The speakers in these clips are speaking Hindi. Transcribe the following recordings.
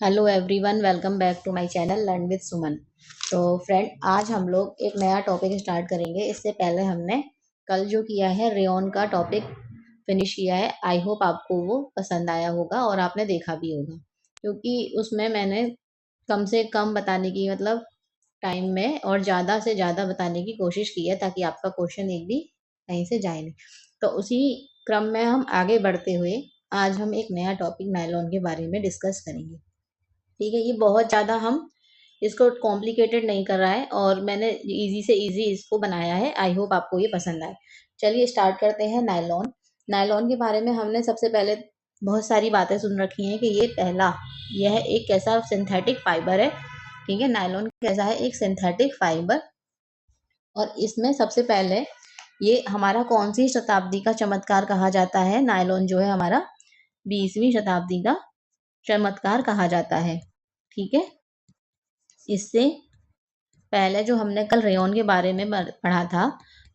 Hello everyone, welcome back to my channel learn with Suman. तो फ्रेंड, आज हम लोग एक नया टॉपिक स्टार्ट करेंगे। इससे पहले हमने कल जो किया है रेयॉन का टॉपिक फिनिश किया है। आई होप आपको वो पसंद आया होगा और आपने देखा भी होगा, क्योंकि उसमें मैंने कम से कम बताने की टाइम में और ज़्यादा से ज़्यादा बताने की कोशिश की है, ताकि आपका क्वेश्चन एक भी कहीं से जाए नहीं। तो उसी क्रम में हम आगे बढ़ते हुए आज हम एक नया टॉपिक नायलॉन के बारे में डिस्कस करेंगे। ठीक है, ये बहुत ज़्यादा हम इसको कॉम्प्लिकेटेड नहीं कर रहा है और मैंने इजी से इजी इसको बनाया है। आई होप आपको ये पसंद आए। चलिए स्टार्ट करते हैं। नायलॉन नायलॉन के बारे में हमने सबसे पहले बहुत सारी बातें सुन रखी हैं कि यह एक कैसा सिंथेटिक फाइबर है। ठीक है, नायलॉन कैसा है, एक सिंथेटिक फाइबर। और इसमें सबसे पहले ये हमारा कौन सी शताब्दी का चमत्कार कहा जाता है? नायलॉन जो है हमारा 20वीं शताब्दी का चमत्कार कहा जाता है। ठीक है, इससे पहले जो हमने कल रेयॉन के बारे में पढ़ा था,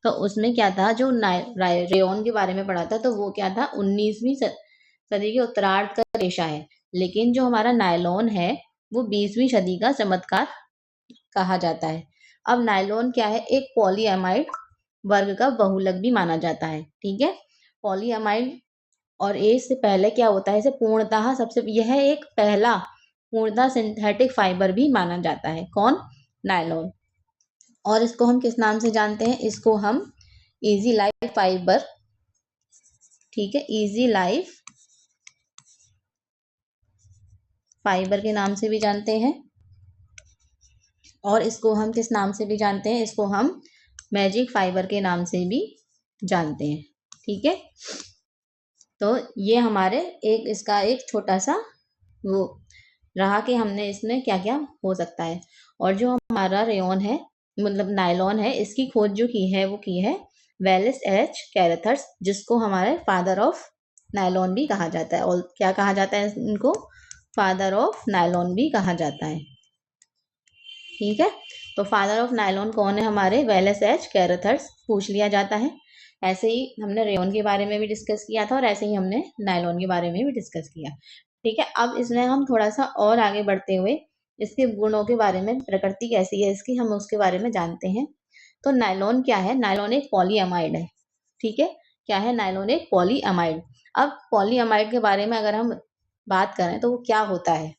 तो उसमें क्या था, जो रेयॉन के बारे में पढ़ा था, तो वो क्या था, 19वीं सदी के उत्तरार्ध का रेशा है। लेकिन जो हमारा नायलॉन है वो 20वीं सदी का चमत्कार कहा जाता है। अब नायलॉन क्या है, एक पॉलीएमाइड वर्ग का बहुलक भी माना जाता है। ठीक है, पॉलीएमाइड। और इससे पहले क्या होता है, इसे पूर्णतः सबसे यह एक पहला पूर्णतः सिंथेटिक फाइबर भी माना जाता है। कौन? नायलॉन। और इसको हम किस नाम से जानते हैं? इसको हम इजी लाइफ फाइबर, ठीक है, इजी लाइफ फाइबर के नाम से भी जानते हैं। और इसको हम किस नाम से भी जानते हैं? इसको हम मैजिक फाइबर के नाम से भी जानते हैं। ठीक है, तो ये हमारे इसका एक छोटा सा वो रहा कि हमने इसमें क्या क्या हो सकता है। और जो हमारा रेयॉन है, नायलॉन है, इसकी खोज जो की है वो की है वेलिस एच कैरेथर्स, जिसको हमारे फादर ऑफ नायलॉन भी कहा जाता है। और क्या कहा जाता है इनको? फादर ऑफ नायलॉन भी कहा जाता है। ठीक है, तो फादर ऑफ नायलॉन कौन है? हमारे वेलिस एच कैरेथर्स पूछ लिया जाता है। ऐसे ही हमने रेयॉन के बारे में भी डिस्कस किया था और ऐसे ही हमने नायलॉन के बारे में भी डिस्कस किया। ठीक है, अब इसमें हम थोड़ा सा और आगे बढ़ते हुए इसके गुणों के बारे में, प्रकृति कैसी है इसकी, हम उसके बारे में जानते हैं। तो नायलॉन क्या है? नायलॉन एक पॉलीअमाइड है। ठीक है, क्या है? नायलॉन एक पॉलीअमाइड। अब पॉलीअमाइड के बारे में अगर हम बात करें तो वो क्या होता है?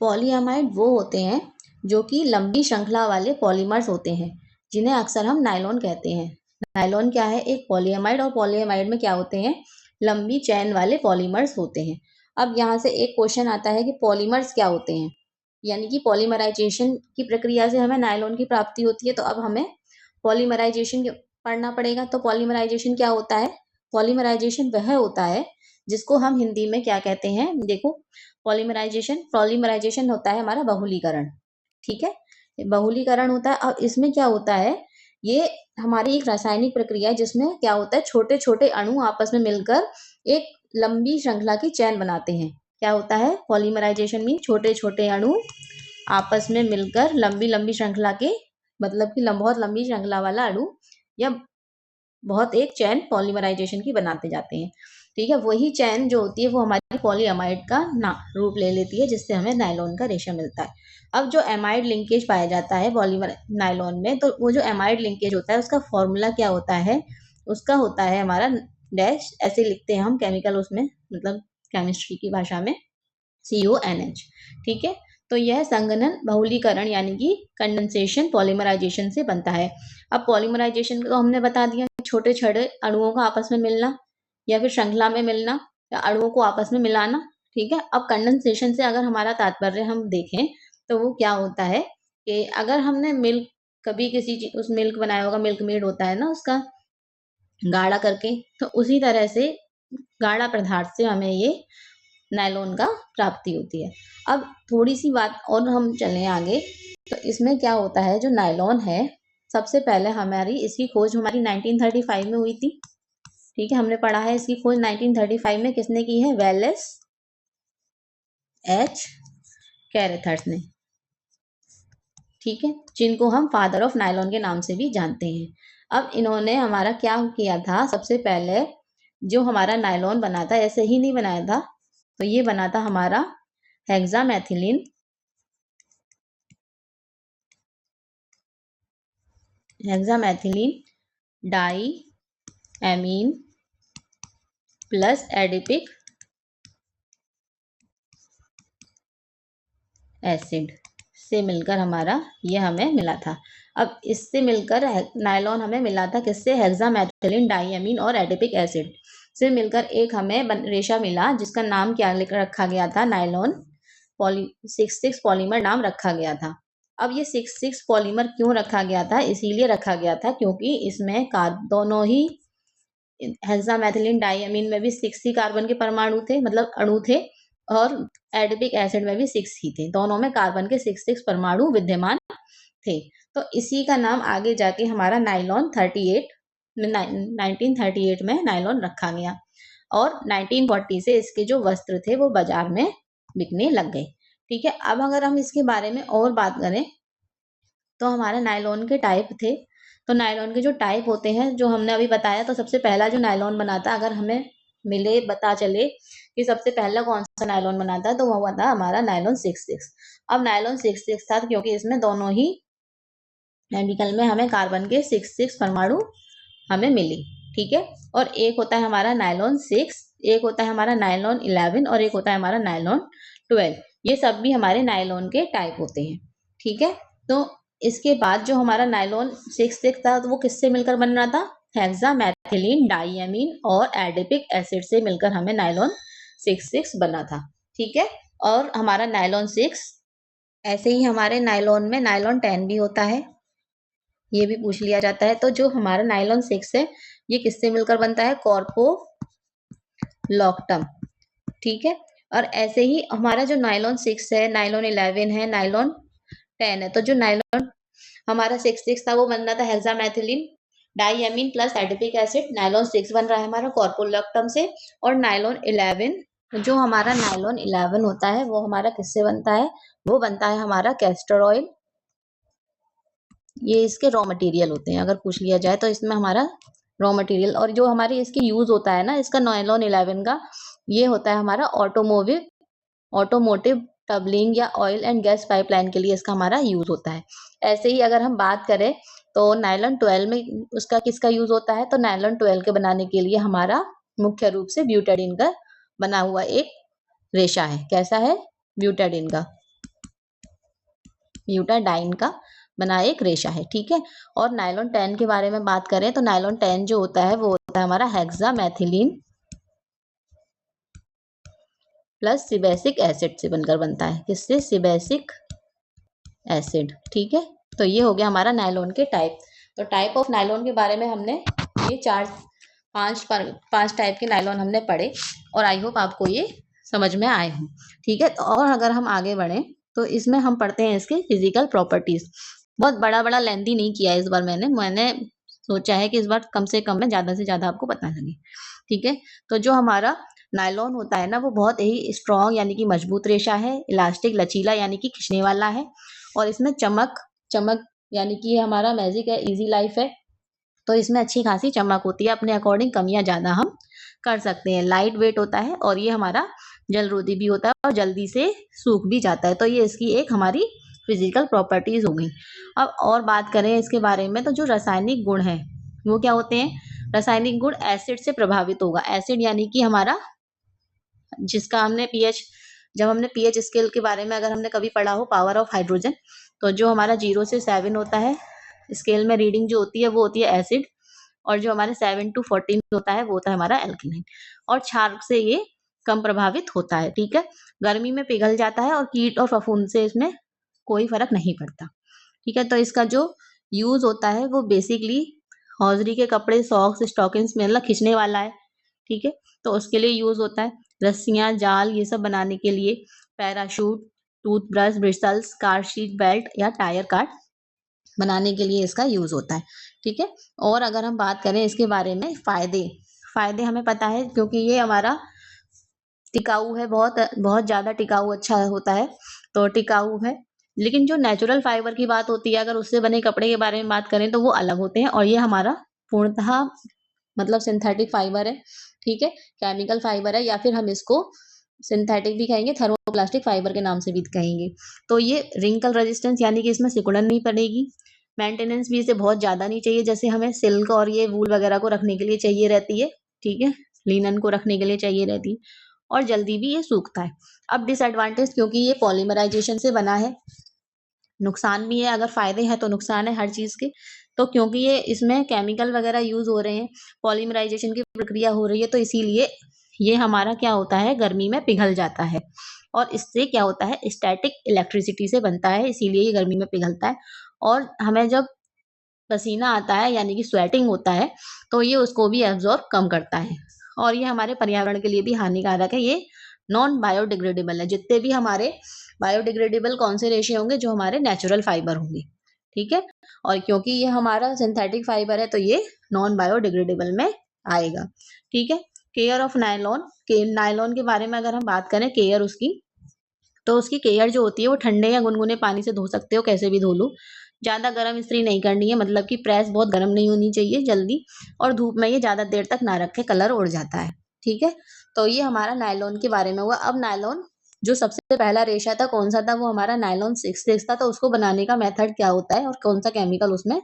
पॉलीअमाइड वो होते हैं जो कि लंबी श्रृंखला वाले पॉलीमर्स होते हैं, जिन्हें अक्सर हम नायलॉन कहते हैं। नायलॉन क्या है? एक पॉलीअमाइड। और पॉलीअमाइड में क्या होते हैं? लंबी चेन वाले पॉलीमर्स होते हैं। अब यहाँ से एक क्वेश्चन आता है कि पॉलीमर्स क्या होते हैं, यानी कि पॉलीमराइजेशन की प्रक्रिया से हमें नायलॉन की प्राप्ति होती है। तो अब हमें पॉलीमराइजेशन पढ़ना पड़ेगा। तो पॉलीमराइजेशन क्या होता है? पॉलीमराइजेशन वह होता है जिसको हम हिंदी में क्या कहते हैं? देखो, पॉलीमराइजेशन होता है हमारा बहुलीकरण। ठीक है, ये बहुलीकरण होता है। अब इसमें क्या होता है, ये हमारी एक रासायनिक प्रक्रिया है जिसमें क्या होता है, छोटे छोटे अणु आपस में मिलकर एक लंबी श्रृंखला की चैन बनाते हैं। क्या होता है पॉलीमराइजेशन में? छोटे छोटे अणु आपस में मिलकर लंबी लंबी श्रृंखला के, बहुत लंबी श्रृंखला वाला अणु या बहुत एक चैन पॉलीमराइजेशन की बनाते जाते हैं। ठीक है, वही चैन जो होती है वो हमारी पॉलीअमाइड का ना रूप ले लेती है, जिससे हमें नायलॉन का रेशा मिलता है। अब जो एमाइड लिंकेज पाया जाता है पॉलीमर नायलॉन में, तो वो जो एमाइड लिंकेज होता है उसका फॉर्मूला क्या होता है? उसका होता है हमारा डैश, ऐसे लिखते हैं हम केमिकल उसमें, केमिस्ट्री की भाषा में CONH। ठीक है, तो यह संघनन बहुलीकरण यानी कि कंडेंसेशन पॉलीमराइजेशन से बनता है। अब पॉलीमराइजेशन को हमने बता दिया, छोटे छोटे अणुओं का आपस में मिलना या फिर श्रृंखला में मिलना या अणुओं को आपस में मिलाना। ठीक है, अब कंडेंसेशन से अगर हमारा तात्पर्य हम देखें तो वो क्या होता है कि अगर हमने मिल्क, कभी किसी चीज उस मिल्क बनाया होगा, मिल्क मेड होता है ना उसका, गाढ़ा करके, तो उसी तरह से गाढ़ा पदार्थ से हमें ये नायलॉन का प्राप्ति होती है। अब थोड़ी सी बात और हम चलें आगे, तो इसमें क्या होता है, जो नायलॉन है, सबसे पहले इसकी खोज हमारी 1935 में हुई थी। ठीक है, हमने पढ़ा है इसकी खोज 1935 में किसने की है? वेलिस एच कैरेथर्स ने। ठीक है, जिनको हम फादर ऑफ नायलॉन के नाम से भी जानते हैं। अब इन्होंने हमारा क्या किया था, सबसे पहले जो हमारा नायलॉन बना था ऐसे ही नहीं बनाया था, तो ये बना था हमारा hexamethylene diamine plus adipic acid से मिलकर हमारा ये हमें मिला था। अब इससे मिलकर नायलॉन हमें मिला था किससे? हेक्सामेथिलीन डाईएमीन और एडिपिक एसिड से मिलकर एक हमें रेशा मिला जिसका नाम क्या रखा गया था? नायलॉन 6,6 पॉलीमर नाम रखा गया था। अब ये 6,6 पॉलीमर क्यों रखा गया था? इसीलिए रखा गया था क्योंकि इसमें दोनों ही हेक्सामेथिलीन डाईएमीन में भी 6 ही कार्बन के परमाणु थे, मतलब अणु थे, और एडिपिक एसिड में भी 6 ही थे। दोनों में कार्बन के 6 परमाणु विद्यमान थे। तो इसी का नाम आगे जाके हमारा नायलॉन 1938 में नायलॉन रखा गया और 1940 से इसके जो वस्त्र थे वो बाजार में बिकने लग गए। ठीक है, अब अगर हम इसके बारे में और बात करें तो हमारे नायलॉन के टाइप थे। तो नायलॉन के जो टाइप होते हैं जो हमने अभी बताया, तो सबसे पहला जो नायलॉन बनाता, अगर हमें मिले पता चले कि सबसे पहला कौन सा नायलॉन बनाता है तो वो हुआ था हमारा नायलॉन 6,6। अब नायलॉन 6,6 था क्योंकि इसमें दोनों ही केमिकल में हमें कार्बन के 6 परमाणु हमें मिली। ठीक है, और एक होता है हमारा नायलॉन 6, एक होता है हमारा नायलॉन 11 और एक होता है हमारा नायलॉन 12। ये सब भी हमारे नायलॉन के टाइप होते हैं। ठीक है, तो इसके बाद जो हमारा नायलॉन 6,6 था तो वो किससे मिलकर बन रहा था? हेक्सामेथिलीन डाईएमीन और एडिपिक एसिड से मिलकर हमें नायलॉन 6,6 बना था। ठीक है, और हमारा नायलॉन 6 ऐसे ही हमारे नायलॉन में नायलॉन 10 भी होता है, ये भी पूछ लिया जाता है। तो जो हमारा नायलॉन 6 है ये किससे मिलकर बनता है? कार्पोलॉक्टम। ठीक है, और ऐसे ही हमारा जो नायलॉन 6 है, नायलॉन 11 है, नायलॉन 10 है। तो जो नायलॉन हमारा 6,6 था वो बन रहा था hexamethylene diamine plus adipic acid. Nylon 6 बन रहा है हमारा कार्पोलॉक्टम से। और नायलॉन 11, जो हमारा नायलॉन 11 होता है वो हमारा किससे बनता है? वो बनता है हमारा कैस्टर ऑयल। ये इसके रॉ मटेरियल होते हैं, अगर पूछ लिया जाए तो इसमें हमारा रॉ मटेरियल। और जो हमारे इसकी यूज होता है ना, इसका नायलॉन 11 का, ये होता है हमारा ऑटोमोटिव टबलिंग या ऑयल एंड गैस पाइपलाइन के लिए इसका हमारा यूज होता है। ऐसे ही अगर हम बात करें तो नायलॉन 12 में उसका किसका यूज होता है? तो नायलॉन 12 के बनाने के लिए हमारा मुख्य रूप से ब्यूटाडीन का बना हुआ एक रेशा है। कैसा है? ब्यूटाडीन का, ब्यूटाडाइन का बना एक रेशा है। ठीक है, और नायलॉन 10 के बारे में बात करें तो नायलॉन 10 जो होता है वो होता है हमारा हेक्सामेथिलीन प्लस सिबेसिक एसिड से बनकर बनता है। किससे? सिबेसिक एसिड। ठीक है, तो ये हो गया हमारा नायलॉन के टाइप। तो टाइप ऑफ नायलॉन के बारे में हमने ये पांच टाइप के नायलॉन हमने पढ़े और आई होप आपको ये समझ में आए हों। ठीक है, तो और अगर हम आगे बढ़े तो इसमें हम पढ़ते हैं इसके फिजिकल प्रॉपर्टीज। बहुत बड़ा बड़ा लेंथी नहीं किया इस बार मैंने सोचा है कि इस बार कम से कम में ज्यादा से ज्यादा आपको पता लगे। ठीक है, तो जो हमारा नायलॉन होता है ना वो बहुत ही स्ट्रॉन्ग यानी कि मजबूत रेशा है, इलास्टिक लचीला यानी कि खिंचने वाला है, और इसमें चमक चमक यानी कि हमारा मैजिक है, इजी लाइफ है, तो इसमें अच्छी खासी चमक होती है। अपने अकॉर्डिंग कम या ज्यादा हम कर सकते हैं। लाइट वेट होता है और ये हमारा जलरोधी भी होता है और जल्दी से सूख भी जाता है। तो ये इसकी एक हमारी फिजिकल प्रॉपर्टीज हो गई। अब और बात करें इसके बारे में तो जो रासायनिक गुण है वो क्या होते हैं? रासायनिक गुण एसिड से प्रभावित होगा। एसिड यानी कि हमारा जिसका हमने पीएच, जब हमने पीएच स्केल के बारे में अगर हमने कभी पढ़ा हो, पावर ऑफ हाइड्रोजन, तो जो हमारा 0 से 7 होता है स्केल में रीडिंग जो होती है वो होती है एसिड, और जो हमारे 7 to 14 होता है वो होता है हमारा एल्कलाइन, और क्षार से ये कम प्रभावित होता है। ठीक है, गर्मी में पिघल जाता है और कीट और फफूंद से इसमें कोई फर्क नहीं पड़ता। ठीक है, तो इसका जो यूज होता है वो बेसिकली हौजरी के कपड़े, सॉक्स, स्टॉकिंग्स में मतलब खींचने वाला है। ठीक है, तो उसके लिए यूज होता है। रस्सियां, जाल, ये सब बनाने के लिए, parachute, toothbrush, bristles, car sheet belt या टायर कार्ड बनाने के लिए इसका यूज होता है। ठीक है, और अगर हम बात करें इसके बारे में फायदे हमें पता है क्योंकि ये हमारा टिकाऊ है, बहुत बहुत ज्यादा टिकाऊ अच्छा होता है, तो टिकाऊ है। लेकिन जो नेचुरल फाइबर की बात होती है, अगर उससे बने कपड़े के बारे में बात करें तो वो अलग होते हैं, और ये हमारा पूर्णतः मतलब सिंथेटिक फाइबर है। ठीक है, केमिकल फाइबर है, या फिर हम इसको सिंथेटिक भी कहेंगे, थर्मोप्लास्टिक फाइबर के नाम से भी कहेंगे। तो ये रिंकल रेजिस्टेंस यानी कि इसमें सिकुड़न नहीं पड़ेगी। मेंटेनेंस भी इसे बहुत ज़्यादा नहीं चाहिए, जैसे हमें सिल्क और ये वूल वगैरह को रखने के लिए चाहिए रहती है, ठीक है? लिनन को रखने के लिए चाहिए रहती है, और जल्दी भी ये सूखता है। अब डिसएडवांटेज, क्योंकि ये पॉलीमराइजेशन से बना है, नुकसान भी है, अगर फ़ायदे हैं तो नुकसान है हर चीज़ के। तो क्योंकि ये इसमें केमिकल वगैरह यूज़ हो रहे हैं, पॉलीमराइज़ेशन की प्रक्रिया हो रही है, तो इसीलिए ये हमारा क्या होता है, गर्मी में पिघल जाता है। और इससे क्या होता है, स्टैटिक इलेक्ट्रिसिटी से बनता है, इसीलिए ये गर्मी में पिघलता है। और हमें जब पसीना आता है यानी कि स्वेटिंग होता है, तो ये उसको भी एब्ज़ॉर्ब कम करता है। और ये हमारे पर्यावरण के लिए भी हानिकारक है। ये नॉन बायोडिग्रेडेबल है। जितने भी हमारे बायोडिग्रेडेबल कौन से रेशे होंगे, जो हमारे नेचुरल फाइबर होंगे, ठीक है? और क्योंकि ये हमारा सिंथेटिक फाइबर है, तो ये नॉन बायोडिग्रेडेबल में आएगा, ठीक है? केयर ऑफ नायलॉन, के नायलॉन के बारे में अगर हम बात करें, केयर उसकी, तो उसकी केयर जो होती है वो ठंडे या गुनगुने पानी से धो सकते हो, कैसे भी धो लो। ज़्यादा गर्म इस्त्री नहीं करनी है, मतलब कि प्रेस बहुत गर्म नहीं होनी चाहिए जल्दी, और धूप में ये ज़्यादा देर तक ना रखें, कलर उड़ जाता है, ठीक है? तो ये हमारा नायलॉन के बारे में हुआ। अब नायलॉन जो सबसे पहला रेशा था, कौन सा था, वो हमारा नायलॉन 6 था। तो उसको बनाने का मेथड क्या होता है और कौन सा केमिकल उसमें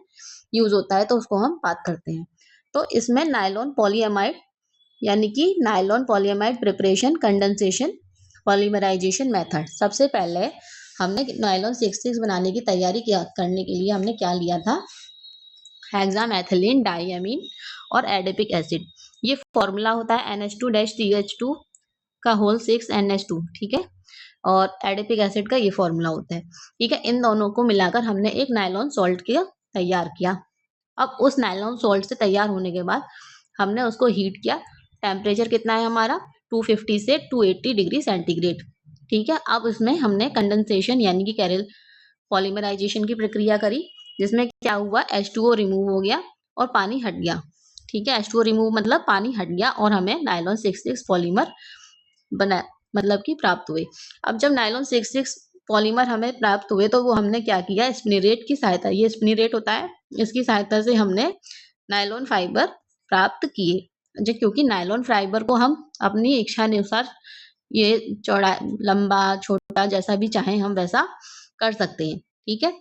यूज होता है, तो उसको हम बात करते हैं। तो इसमें नायलॉन पॉलीएमाइड यानी कि nylon polyamide preparation, condensation, polymerization method. सबसे पहले हमने नायलॉन 6 बनाने की तैयारी किया, करने के लिए हमने क्या लिया था, हेक्सामेथिलीन डाइअमीन और एडिपिक एसिड। ये फॉर्मूला होता है NH2-CH2 का होल 6 NH2, ठीक है? और एडिपिक एसिड का ये फॉर्मूला होता है, ठीक है? इन दोनों को मिलाकर हमने एक नायलॉन सॉल्ट किया, तैयार किया। अब उस नायलॉन सॉल्ट से तैयार होने के बाद हमने उसको हीट किया। टेम्परेचर कितना है हमारा, 250 से 280 डिग्री सेंटीग्रेड, ठीक है? अब उसमें हमने कंडेंसेशन यानी कि कैरल पॉलीमराइजेशन की प्रक्रिया करी, जिसमें क्या हुआ, H2O रिमूव हो गया और पानी हट गया, ठीक है? H2O रिमूव मतलब पानी हट गया और हमें नायलॉन 6 पॉलीमर बना, मतलब कि प्राप्त हुए। अब जब नायलॉन 6 पॉलीमर हमें प्राप्त हुए, तो वो हमने क्या किया, स्पिनरेट की सहायता, ये स्पिनरेट होता है, इसकी सहायता से हमने नायलॉन फाइबर प्राप्त किए। जो क्योंकि नायलॉन फाइबर को हम अपनी इच्छा अनुसार ये चौड़ा, लंबा, छोटा, जैसा भी चाहें हम वैसा कर सकते हैं, ठीक है?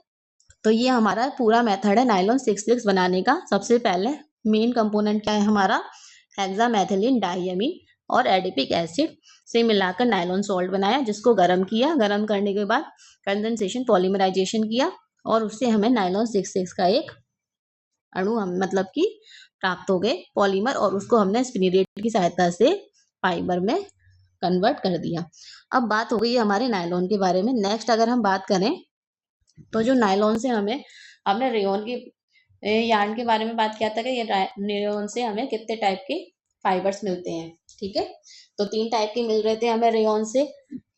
तो ये हमारा पूरा मेथड है नायलॉन 6 बनाने का। सबसे पहले मेन कंपोनेंट क्या है हमारा, हेक्सामेथिलीन डाइअमीन और एडिपिक एसिड से मिलाकर नायलॉन सॉल्ट बनाया, जिसको गर्म किया। गर्म करने के बाद कंडेंसेशन पॉलीमराइजेशन किया और उससे हमें नायलॉन 6 का एक अणु हम मतलब कि प्राप्त हो गए पॉलीमर, और उसको हमने स्पिनरेट की सहायता से फाइबर में कन्वर्ट कर दिया। अब बात हो गई हमारे नायलॉन के बारे में। नेक्स्ट अगर हम बात करें, तो जो नायलॉन से हमें, हमने रेयॉन की यार्न के बारे में बात किया था कि ये रेयॉन से हमें कितने टाइप के फाइबर्स मिलते हैं, ठीक है? तो 3 टाइप के मिल रहे थे हमें रेयॉन से,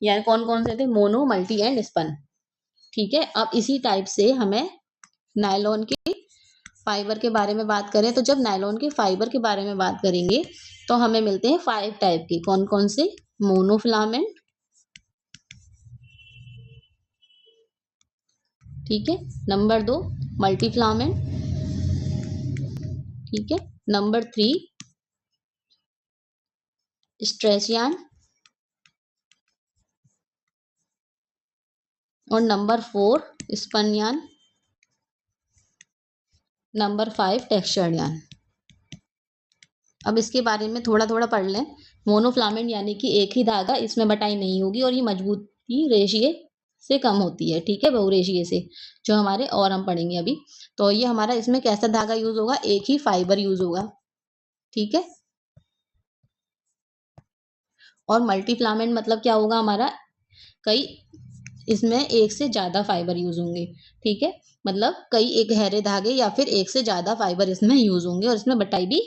या कौन कौन से थे, मोनो, मल्टी एंड स्पन, ठीक है? अब इसी टाइप से हमें नायलॉन के फाइबर के बारे में बात करें, तो जब नायलॉन के फाइबर के बारे में बात करेंगे, तो हमें मिलते हैं 5 टाइप के। कौन कौन से, मोनोफिलामेंट, ठीक है? नंबर 2 मल्टीफिलामेंट, ठीक है? नंबर 3 स्ट्रेच यार्न, और number 4 spun yarn, number 5 textured yarn. अब इसके बारे में थोड़ा थोड़ा पढ़ लें। मोनोफिलामेंट यानी कि एक ही धागा, इसमें बटाई नहीं होगी और ये मजबूती रेशिए से कम होती है, ठीक है, बहुरेशिए से, जो हमारे और हम पढ़ेंगे अभी। तो ये हमारा, इसमें कैसा धागा यूज होगा, एक ही फाइबर यूज होगा, ठीक है? और मल्टीफिलामेंट मतलब क्या होगा हमारा, कई, इसमें एक से ज्यादा फाइबर यूज होंगे, ठीक है? मतलब कई एक गहरे धागे या फिर एक से ज्यादा फाइबर इसमें यूज होंगे और इसमें बटाई भी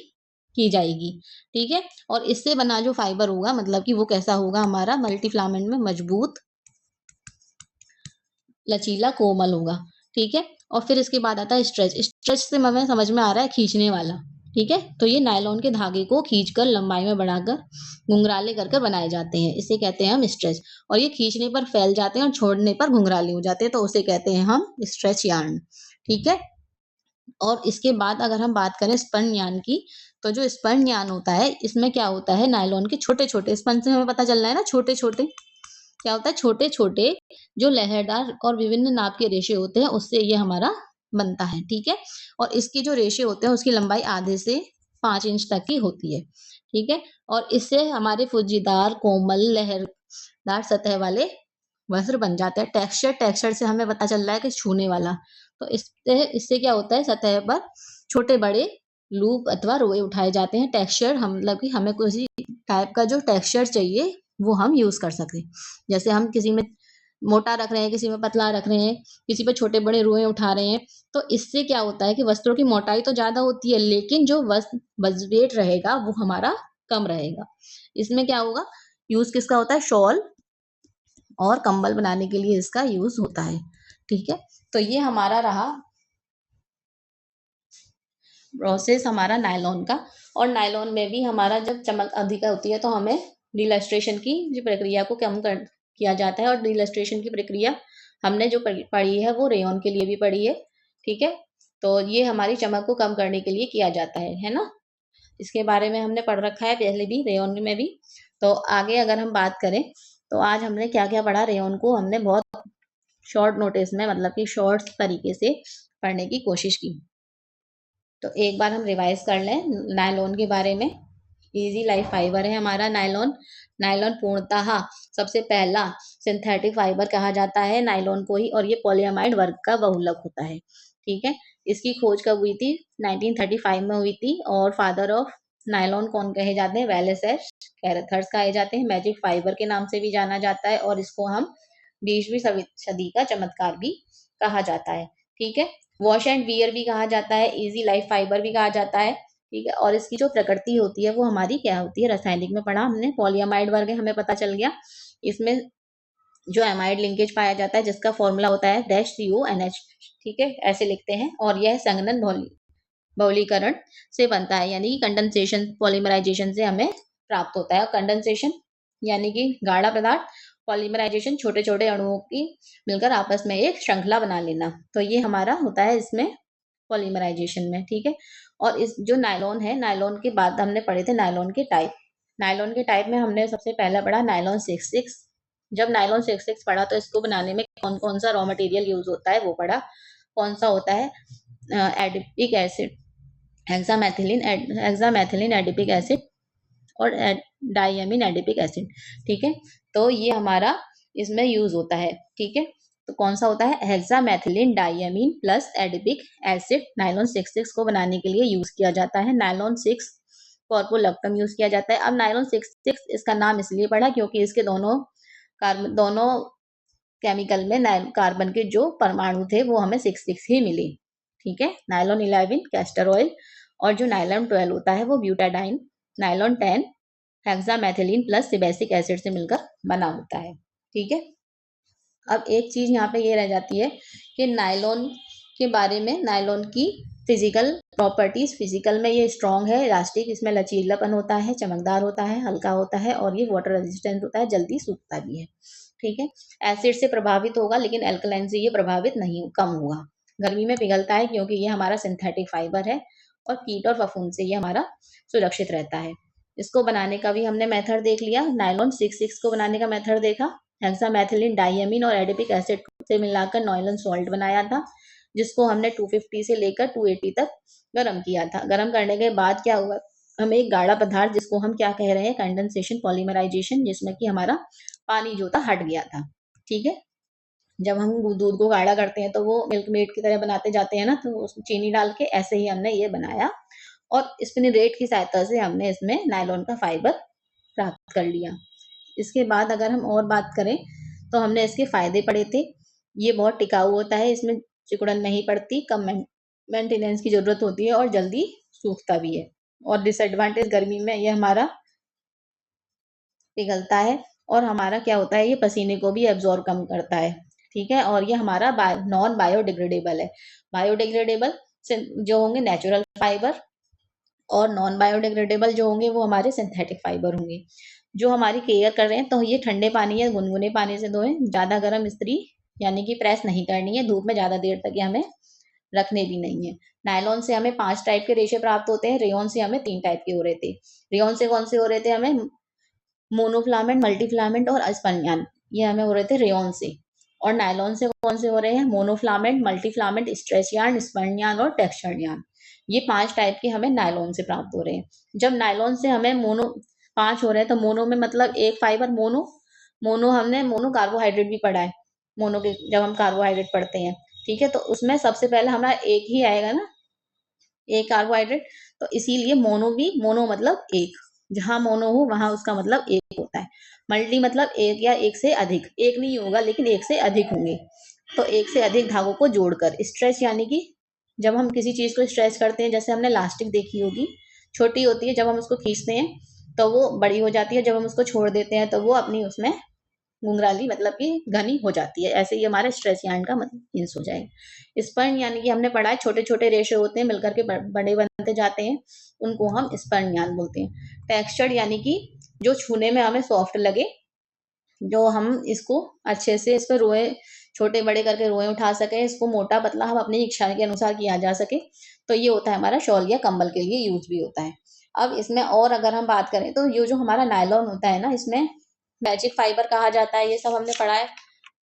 की जाएगी, ठीक है? और इससे बना जो फाइबर होगा, मतलब कि वो कैसा होगा हमारा, मल्टीफिलामेंट में मजबूत, लचीला, कोमल होगा, ठीक है? और फिर इसके बाद आता है स्ट्रेच। स्ट्रेच से हमें समझ में आ रहा है खींचने वाला, ठीक है? तो ये नायलॉन के धागे को खींचकर लंबाई में बढ़ाकर घुंघराले कर कर बनाए जाते हैं, इसे कहते हैं हम स्ट्रेच। और ये खींचने पर फैल जाते हैं और छोड़ने पर घुंघराले हो जाते हैं, तो उसे कहते हैं हम स्ट्रेच यार्न, ठीक है? और इसके बाद अगर हम बात करें स्पन यार्न की, तो जो स्पंज यान होता है, इसमें क्या होता है, नायलॉन के छोटे-छोटे, स्पंज से हमें पता चल रहा है ना, छोटे-छोटे, क्या होता है, छोटे-छोटे जो लहरदार और विभिन्न नाप के रेशे होते हैं, उससे ये हमारा बनता है, ठीक है? और इसके जो रेशे होते हैं, उसकी लंबाई आधे से 5 इंच तक की होती है, ठीक है? और इससे हमारे फुज्जीदार, कोमल, लहरदार सतह वाले वस्त्र बन जाते हैं। टेक्सचर से हमें पता चल रहा है कि छूने वाला। तो इससे इससे क्या होता है, सतह पर छोटे-बड़े लूप अथवा रोए उठाए जाते हैं। टेक्सचर हम मतलब कि हमें किसी टाइप का जो टेक्सचर चाहिए, वो हम यूज़ कर सकें। जैसे हम किसी में मोटा रख रहे हैं, किसी में पतला रख रहे हैं, किसी पे छोटे-बड़े रुएँ उठा रहे हैं, तो इससे क्या होता है कि वस्त्रों की मोटाई तो ज़्यादा होती है, लेकिन जो वेट रहेगा, वो हमारा कम रहेगा। इसमें क्या होगा, यूज़ किसका होता है, शॉल और कंबल बनाने के लिए इसका यूज़ होता है, ठीक है? तो ये हमारा रहा प्रोसेस हमारा नायलॉन का। और नायलॉन में भी हमारा जब चमक अधिक होती है, तो हमें डिलस्ट्रेशन की जो प्रक्रिया को कम कर किया जाता है। और डिलस्ट्रेशन की प्रक्रिया हमने जो पढ़ी है, वो रेयॉन के लिए भी पढ़ी है, ठीक है? तो ये हमारी चमक को कम करने के लिए किया जाता है ना? इसके बारे में हमने पढ़ रखा है पहले भी, रेयॉन में भी। तो आगे अगर हम बात करें, तो आज हमने क्या-क्या पढ़ा, रेयॉन को हमने बहुत शॉर्ट नोटिस में, मतलब कि शॉर्ट्स तरीके से पढ़ने की कोशिश की। तो एक बार हम रिवाइज कर लें नायलॉन के बारे में। इजी लाइफ फाइबर है हमारा नायलॉन। नायलॉन पूर्णतः सबसे पहला सिंथेटिक फाइबर कहा जाता है नायलॉन को ही, और ये पॉलीअमाइड वर्ग का बहुलक होता है, ठीक है? इसकी खोज कब हुई थी, 1935 में हुई थी। और फादर ऑफ नायलॉन कौन कहे जाते हैं, वेलेस एच कैरथर्स कहे जाते हैं। मैजिक फाइबर के नाम से भी जाना जाता है, और इसको हम 20वीं सदी का चमत्कार भी कहा जाता है, ठीक है? वॉश एंड वियर भी कहा जाता है, इजी लाइफ फाइबर भी कहा जाता है, ठीक है? और इसकी जो प्रकृति होती है, वो हमारी क्या होती है, रासायनिक में पढ़ा हमने, पॉलीअमाइड वर्ग है, हमें पता चल गया। इसमें जो एमाइड लिंकेज पाया जाता है, जिसका फॉर्मूला होता है -CONH, ठीक है? ऐसे लिखते हैं। और यह संघनन बहुलीकरण से बनता है, यानी कि कंडेंसेशन, पॉलीमराइजेशन से हमें प्राप्त होता है। कंडेंसेशन यानी कि गाढ़ा पदार्थ, पॉलीमराइजेशन छोटे-छोटे अणुओं की मिलकर आपस में एक श्रृंखला बना लेना। तो ये हमारा होता है इसमें पॉलीमराइजेशन में, ठीक है? और इस जो नायलॉन है, नायलॉन के बाद हमने पढ़े थे नायलॉन के टाइप। नायलॉन के टाइप में हमने सबसे पहला पढ़ा नायलॉन 66। जब नायलॉन 66 पढ़ा, तो इसको बनाने में कौन-कौन सा रॉ मटेरियल यूज़ होता है, वो पढ़ा। कौन सा होता है, adipic acid, hexamethylene adipic acid, और डाइएमीन एडिपिक एसिड, ठीक है? तो ये हमारा इसमें यूज होता है, ठीक है? तो कौन सा होता है, hexamethylene diamine plus adipic acid nylon 66 को बनाने के लिए यूज किया जाता है। नायलॉन 6 कॉर्पोलैक्टम यूज किया जाता है। अब नायलॉन 66 इसका नाम इसलिए पड़ा क्योंकि इसके दोनों केमिकल में कार्बन के जो परमाणु थे, वो हमें 66 ही मिले, ठीक है? नायलॉन 11 कैस्टर ऑयल, और जो नायलॉन 12 होता है, वो butadiene. Nylon 10 hexamethylene plus sebacic acid से मिलकर बना होता है, ठीक है? अब एक चीज यहाँ पे ये रह जाती है कि नायलॉन के बारे में, नायलॉन की फिजिकल प्रॉपर्टीज, फिजिकल में ये स्ट्रॉन्ग है, इलास्टिक, इसमें लचीलापन होता है, चमकदार होता है, हल्का होता है, और ये वाटर रेजिस्टेंट होता है, जल्दी सूखता भी है, ठीक है? एसिड से प्रभावित होगा, लेकिन एल्कलाइन से ये प्रभावित नहीं, कम होगा। गर्मी में पिघलता है क्योंकि ये हमारा सिंथेटिक फाइबर है, और कीट और फफूंद से ये हमारा सुरक्षित रहता है। इसको बनाने का भी हमने मेथड देख लिया। नायलॉन 66 को बनाने का मेथड देखा। हेक्सामेथिलीन डाइएमीन और एडिपिक एसिड से मिलाकर नायलॉन सॉल्ट बनाया था, जिसको हमने 250 से लेकर 280 तक गर्म किया था। गर्म करने के बाद क्या हुआ, हमें एक गाढ़ा पदार्थ, जिसको हम क्या कह रहे हैं, कंडेंसेशन, पॉलीमराइजेशन, जिसमें कि हमारा पानी जो था हट गया था, ठीक है? जब हम दूध को गाढ़ा करते हैं, तो वो मिल्क मेड की तरह बनाते जाते हैं ना, तो उसमें चीनी डाल के, ऐसे ही हमने ये बनाया। और स्पिनिरेट की सहायता से हमने इसमें नायलॉन का फाइबर प्राप्त कर लिया। इसके बाद अगर हम और बात करें, तो हमने इसके फायदे पढ़े थे। ये बहुत टिकाऊ होता है, इसमें सिकुड़न नहीं पड़ती, कम मेंटेनेंस की जरूरत होती है, और जल्दी सूखता भी है। और डिसएडवांटेज, गर्मी में ये हमारा पिघलता है, और हमारा क्या होता है, ये पसीने को भी एब्जॉर्ब कम करता है, ठीक है? और ये हमारा नॉन बायोडिग्रेडेबल है। बायोडिग्रेडेबल जो होंगे नेचुरल फाइबर, और नॉन बायोडिग्रेडेबल जो होंगे, वो हमारे सिंथेटिक फाइबर होंगे। जो हमारी केयर कर रहे हैं, तो ये ठंडे पानी या गुनगुने पानी से धोएं। ज़्यादा गर्म इस्त्री यानी कि प्रेस नहीं करनी है, धूप में ज़्यादा देर तक ये हमें रखने भी नहीं है। नायलॉन से हमें 5 टाइप के रेशे प्राप्त होते हैं, रेयॉन से हमें 3 टाइप के हो रहे थे। रेयॉन से कौन से हो रहे थे हमें? मोनोफिलामेंट, मल्टीफिलामेंट और स्पंजान, ये हमें हो रहे थे रेयॉन से। और नायलॉन से कौन से हो रहे हैं? Monofilament, multifilament, stretch yarn, spun yarn और टेक्सचर्ड यार्न। ये 5 टाइप के हमें नायलॉन से प्राप्त हो रहे हैं। जब नायलॉन से हमें मोनो 5 हो रहे हैं, तो मोनो में मतलब एक फाइबर मोनो, हमने मोनो कार्बोहाइड्रेट भी पढ़ा है। मोनो के जब हम कार्बोहाइड्रेट पढ़ते हैं, ठीक है, तो उसमें सबसे पहले हमारा एक ही आएगा ना, एक कार्बोहाइड्रेट। तो इसीलिए मोनो भी, मोनो मतलब एक, जहां मोनो हो वहां उसका मतलब एक होता है। मल्टी मतलब एक या एक से अधिक, एक नहीं होगा लेकिन एक से अधिक होंगे। तो एक से अधिक धागों को जोड़कर। स्ट्रेच यानी कि जब हम किसी चीज को स्ट्रेच करते हैं, जैसे हमने लास्टिक देखी होगी, छोटी होती है, जब हम उसको खींचते हैं तो वो बड़ी हो जाती है, जब हम उसको छोड़ देते हैं तो वो अपनी उसमें घुंघराली मतलब कि घनी हो जाती है। ऐसे ही हमारे स्ट्रेच यार्न का मतलब मीन्स हो जाएगा। स्पर्न यानी कि हमने पढ़ा है छोटे छोटे रेशे होते हैं, मिलकर के बड़े बनते जाते हैं, उनको हम स्पर्न यार्न बोलते हैं। टेक्सचर्ड यानी कि जो छूने में हमें सॉफ्ट लगे, जो हम इसको अच्छे से इस पर रोए छोटे बड़े करके रोए उठा सके, इसको मोटा पतला हम अपनी इच्छा के अनुसार किया जा सके, तो ये होता है हमारा शॉल या कंबल के लिए यूज भी होता है। अब इसमें और अगर हम बात करें तो ये जो हमारा नायलॉन होता है ना, इसमें मैजिक फाइबर कहा जाता है, ये सब हमने पढ़ा है,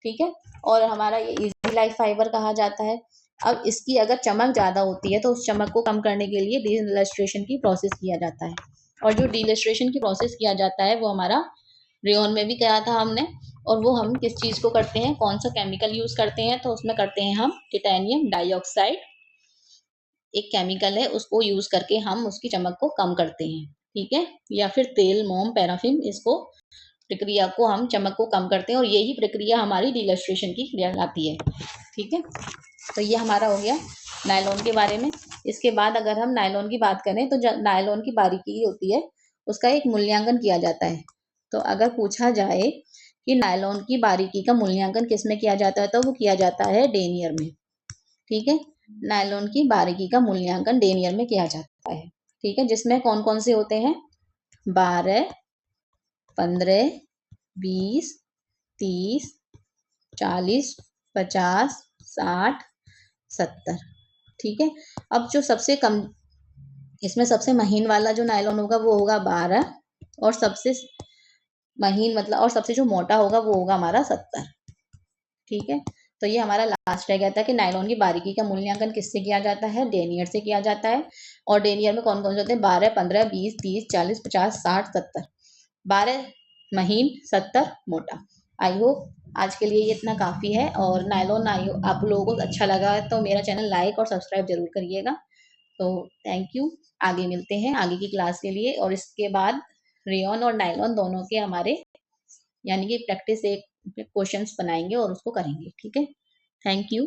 ठीक है। और हमारा ये इजी लाइफ फाइबर कहा जाता है। अब इसकी अगर चमक ज्यादा होती है तो उस चमक को कम करने के लिए डीलस्ट्रेशन की प्रोसेस किया जाता है। और जो डीलस्ट्रेशन की प्रोसेस किया जाता है वो हमारा रेयन में भी करा था हमने। और वो हम किस चीज को करते हैं, कौन सा केमिकल यूज करते हैं, तो उसमें करते हैं हम टिटेनियम डाइऑक्साइड, एक केमिकल है, उसको यूज करके हम उसकी चमक को कम करते हैं, ठीक है। या फिर तेल, मोम, पैराफिन, इसको प्रक्रिया को हम चमक को कम करते हैं और यही प्रक्रिया हमारी डीलस्ट्रेशन की कहलाती है, ठीक है। तो ये हमारा हो गया नायलॉन के बारे में। इसके बाद अगर हम नायलॉन की बात करें तो नायलॉन की बारीकी होती है, उसका एक मूल्यांकन किया जाता है। तो अगर पूछा जाए कि नायलॉन की बारीकी का मूल्यांकन किस में किया जाता है, तो वो किया जाता है डेनियर में, ठीक है। नायलॉन की बारीकी का मूल्यांकन डेनियर में किया जाता है, ठीक है, जिसमें कौन कौन से होते हैं? 12, 15, 20, 30, 40, 50, 60, 70, ठीक है। अब जो सबसे कम, इसमें सबसे महीन वाला जो नायलॉन होगा वो होगा 12, और सबसे महीन मतलब और सबसे जो मोटा होगा वो होगा हमारा 70, ठीक है। तो ये हमारा लास्ट रह गया था कि नायलॉन की बारीकी का मूल्यांकन किससे किया जाता है? डेनियर से किया जाता है। और डेनियर में कौन कौन से होते हैं? 12, 15, 20, 30, 40, 50, 60, 70। 12 महीन, 70 मोटा। आई होप आज के लिए ये इतना काफी है। और नायलॉन आई आप लोगों को अच्छा लगा है तो मेरा चैनल लाइक और सब्सक्राइब जरूर करिएगा। तो थैंक यू। आगे मिलते हैं आगे की क्लास के लिए। और इसके बाद रेयॉन और नायलॉन दोनों के हमारे यानी कि प्रैक्टिस एक क्वेश्चंस बनाएंगे और उसको करेंगे, ठीक है। Thank you.